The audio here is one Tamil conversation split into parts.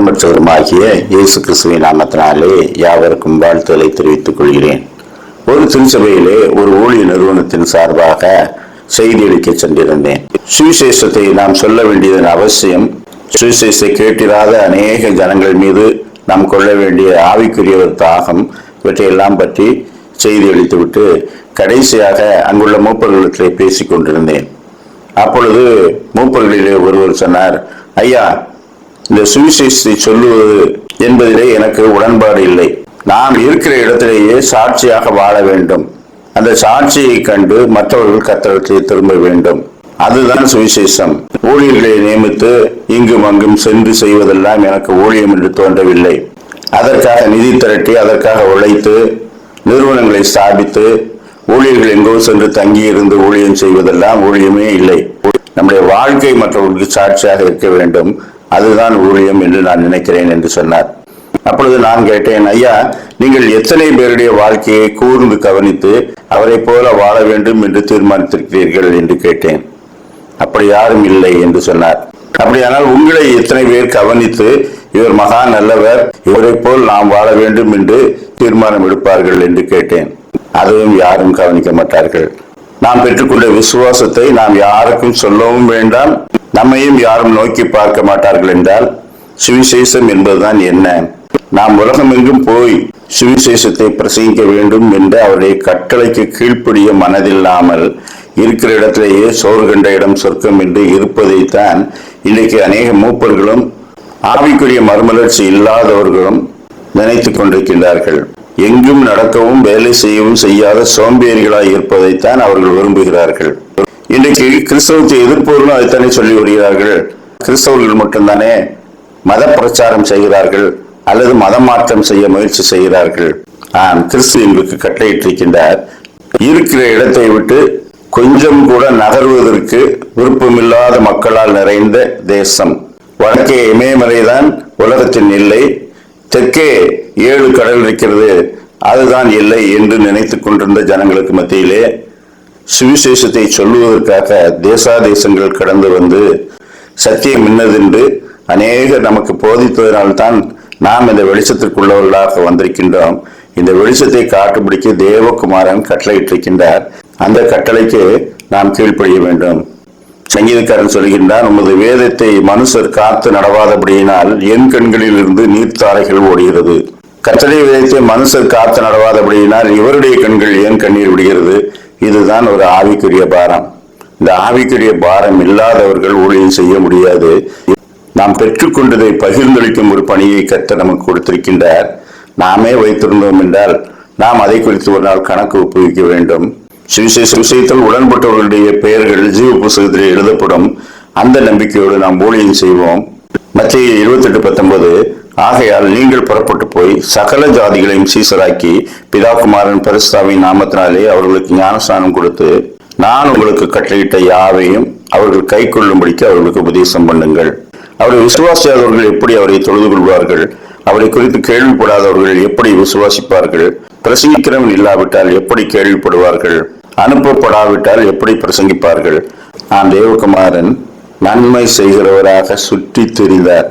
பெற்றவருமாகிய இயேசு கிறிஸ்துவின் நாமத்தினாலே யாவருக்கும் வாழ்த்துக்களை தெரிவித்துக் கொள்கிறேன். ஒரு திருச்சபையிலே ஒரு ஊழிய நிறுவனத்தின் சார்பாக செய்தி அளிக்க சென்றிருந்தேன். சுவிசேஷத்தை நாம் சொல்ல வேண்டியதன் அவசியம், சுவிசேஷத்தை கேட்டிராத அநேக ஜனங்கள் மீது நாம் கொள்ள வேண்டிய ஆவிக்குரிய ஒரு தாகம், இவற்றையெல்லாம் பற்றி செய்தி அளித்துவிட்டு கடைசியாக அங்குள்ள மூப்பர்களிடத்திலே பேசிக் கொண்டிருந்தேன். அப்பொழுது மூப்பர்களிலே ஒருவர் சொன்னார், ஐயா, இந்த சுவிசேஷத்தை சொல்லுவது என்பதிலே எனக்கு உடன்பாடு இல்லை. நாம் இருக்கிற இடத்திலேயே சாட்சியாக வாழ வேண்டும். அந்த சாட்சியை கண்டு மற்றவர்கள் கர்த்தரிடத்திலே திரும்ப வேண்டும். அதுதான் சுவிசேஷம். ஊழியர்களை நியமித்து இங்கும் அங்கும் சென்று செய்வதெல்லாம் எனக்கு ஊழியம் என்று தோன்றவில்லை. அதற்காக நிதி திரட்டி, அதற்காக உழைத்து, நிறுவனங்களை ஸ்தாபித்து, ஊழியர்கள் எங்கோ சென்று தங்கி இருந்து ஊழியம் செய்வதெல்லாம் ஊழியமே இல்லை. நம்முடைய வாழ்க்கை மற்றவர்களுக்கு சாட்சியாக இருக்க வேண்டும். அதுதான் ஊழியம் என்று நான் நினைக்கிறேன் என்று சொன்னார். அப்பொழுது நான் கேட்டேன், ஐயா, நீங்கள் எத்தனை பேருடைய வாழ்க்கையை கூர்ந்து கவனித்து அவரை போல வாழ வேண்டும் என்று தீர்மானித்திருக்கிறீர்கள் என்று கேட்டேன். அப்படி யாரும் இல்லை என்று சொன்னார். அப்படியானால் உங்களை எத்தனை பேர் கவனித்து இவர் மகா நல்லவர், இவரை போல் நாம் வாழ வேண்டும் என்று தீர்மானம் எடுப்பார்கள் என்று கேட்டேன். அதுவும் யாரும் கவனிக்க மாட்டார்கள். நாம் பெற்றுக்கொண்ட விசுவாசத்தை நாம் யாருக்கும் சொல்லவும் வேண்டாம், நம்மையும் யாரும் நோக்கி பார்க்க மாட்டார்கள் என்றால் சுவிசேஷம் என்பதுதான் என்ன? நாம் உலகம் எங்கும் போய் சுவிசேஷத்தை பிரசங்கிக்க வேண்டும் என்ற அவருடைய கட்டளைக்கு கீழ்ப்படிய மனதில்லாமல் இருக்கிற இடத்திலேயே சோறு கண்ட இடம் சொர்க்கம் என்று இருப்பதைத்தான் இன்றைக்கு அநேக மூப்பர்களும் ஆவிக்குரிய மறுமலர்ச்சி இல்லாதவர்களும் நினைத்துக் கொண்டிருக்கின்றார்கள். எங்கும் நடக்கவும் வேலை செய்யவும் செய்யாத சோம்பேறிகளாய் இருப்பதைத்தான் அவர்கள் விரும்புகிறார்கள். இன்றைக்கு கிறிஸ்தவத்தை எதிர்ப்பவர்களும் அதைத்தானே சொல்லி வருகிறார்கள். கிறிஸ்தவர்கள் மட்டும்தானே மத பிரச்சாரம் செய்கிறார்கள் அல்லது மதம் மாற்றம் செய்ய முயற்சி செய்கிறார்கள். கிறிஸ்து எங்களுக்கு கட்டளையிட்டிருக்கின்றார், இருக்கிற இடத்தை விட்டு கொஞ்சம் கூட நகர்வதற்கு விருப்பமில்லாத மக்களால் நிறைந்த தேசம். வடக்கே இமயமலைதான் உலகத்தின் எல்லை, தெற்கே 7 கடல் இருக்கிறது, அதுதான் எல்லை என்று நினைத்துக் கொண்டிருந்த ஜனங்களுக்கு மத்தியிலே சுவிசேஷத்தை சொல்லுவதற்காக தேசாதேசங்கள் கடந்து வந்து சத்தியம் இன்னதென்று அநேகர் நமக்கு போதித்ததனால்தான் நாம் இந்த வெளிச்சத்திற்குள்ளவர்களாக வந்திருக்கின்றோம். இந்த வெளிச்சத்தை காட்டுப்பிடிக்க தேவகுமாரன் கட்டளையிட்டிருக்கின்றார். அந்த கட்டளைக்கு நாம் கீழ்ப்படிய வேண்டும். சங்கீதக்காரன் சொல்கின்றான், உமது வேதத்தை மனுஷர் காத்து நடவாதபடியினால் என் கண்களில் இருந்து நீர்த்தாரைகள் ஓடுகிறது. கர்த்தருடைய வேதத்தை மனுஷர் காத்து நடவாதபடியினால் இவருடைய கண்கள் ஏன் கண்ணீர் விடுகிறது? இதுதான் ஒரு ஆவிக்குரிய பாரம். இந்த ஆவிக்குரிய பாரம் இல்லாதவர்கள் ஊழியம் செய்ய முடியாது. நாம் பெற்றுக்கொண்டதை பகிர்ந்தளிக்கும் ஒரு பணியை கர்த்தர் நமக்கு கொடுத்திருக்கின்றார். நாமே வைத்திருந்தோம் என்றால் நாம் அதை குறித்து ஒரு நாள் கணக்கு ஒப்புவிக்க வேண்டும். சுவிசேஷ விஷயத்தில் உடன்பட்டவர்களுடைய பெயர்கள் ஜீவ புஸ்தகத்தில் எழுதப்படும். அந்த நம்பிக்கையோடு நாம் ஊழியம் செய்வோம். மத்தேயு 28:19, ஆகையால் நீங்கள் புறப்பட்டு போய் சகல ஜாதிகளையும் சீசராக்கி பிதாகுமாரன் பரிசுத்தாவின் நாமத்தினாலே அவர்களுக்கு ஞானஸ்நானம் கொடுத்து நான் உங்களுக்கு கட்டளையிட்ட யாவையும் அவர்கள் கை கொள்ளும்படிக்கு அவர்களுக்கு உபதேசம் பண்ணுங்கள். அவரை விசுவாசியாதவர்கள் எப்படி அவரை தொழுது கொள்வார்கள்? அவரை குறித்து கேள்விப்படாதவர்கள் எப்படி விசுவாசிப்பார்கள்? பிரசங்கிக்கிறவன் இல்லாவிட்டால் எப்படி கேள்விப்படுவார்கள்? அனுப்பப்படாவிட்டால் எப்படி பிரசங்கிப்பார்கள்? தேவகுமாரன் நன்மை செய்கிறவராக சுற்றி தெரிந்தார்.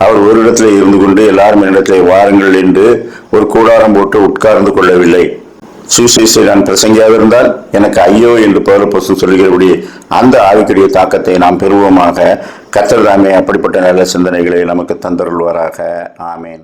அவர் ஒரு இடத்துல இருந்து கொண்டு எல்லாரும் இடத்திலே வாருங்கள் என்று ஒரு கூடாரம் போட்டு உட்கார்ந்து கொள்ளவில்லை. சுவிசேஷத்தை நான் பிரசங்கியாதிருந்தால் எனக்கு ஐயோ என்று பவுல் சொல்கிறபடி அந்த ஆவிக்குரிய தாக்கத்தை நாம் பெறுவோமாக. கர்த்தர் தாமே அப்படிப்பட்ட நல்ல சிந்தனைகளை நமக்கு தந்தருள்வாராக. ஆமேன்.